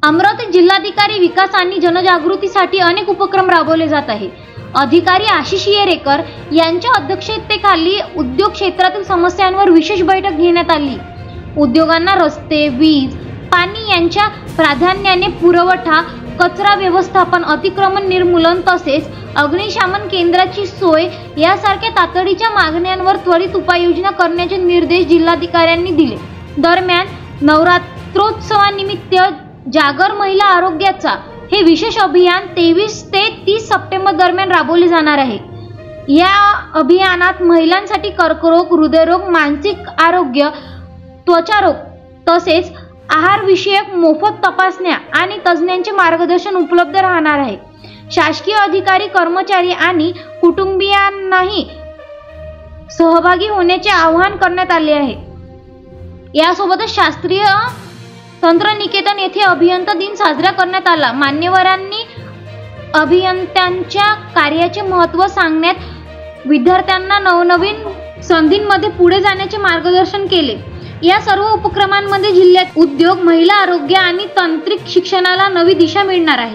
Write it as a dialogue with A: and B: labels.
A: अमरावती जिल्हाधिकारी विकास आणि जनजागृतीसाठी अनेक उपक्रम राबवले जात आहेत। अधिकारी आशिष येरेकर यांच्या अध्यक्षतेखाली उद्योग क्षेत्रातील समस्यांवर विशेष बैठक घेण्यात आली। उद्योगांना रस्ते, वीज, पाणी यांच्या प्राधान्याने पुरवठा, कचरा व्यवस्थापन, अतिक्रमण निर्मूलन तसेच अग्निशमन केंद्राची सोय यासारख्या तातडीच्या मागण्यांवर त्वरित उपाययोजना करण्याचे निर्देश जिल्हाधिकाऱ्यांनी दिले। दरम्यान नवरात्रोत्सवानिमित्त जागर महिला आरोग्याचा हे विशेष अभियान 23 ते 30 सप्टेंबर दरम्यान राबवले जाणार आहे। या अभियानात महिलांसाठी कर्करोग, हृदयरोग, मानसिक आरोग्य, त्वचारोग तसेच आहार विषयक मोफत तपासण्या आणि तज्ज्ञांचे मार्गदर्शन उपलब्ध राहणार आहे। शासकीय अधिकारी, कर्मचारी आणि कुटुंबियांनाही सहभागी होण्याचे आवाहन करण्यात आले आहे। यासोबतच शास्त्रीय तंत्रनिकेतन येथे अभियंता दिन साजरा करण्यात आला। मान्यवरांनी अभियंत्यांच्या कार्याचे महत्त्व सांगण्यात, विद्यार्थ्यांना नवनवीन संधींमध्ये पुढे जाण्याचे मार्गदर्शन केले। या सर्व उपक्रमांमध्ये जिल्ह्यात उद्योग, महिला आरोग्य आणि तांत्रिक शिक्षणाला नवी दिशा मिळणार आहे।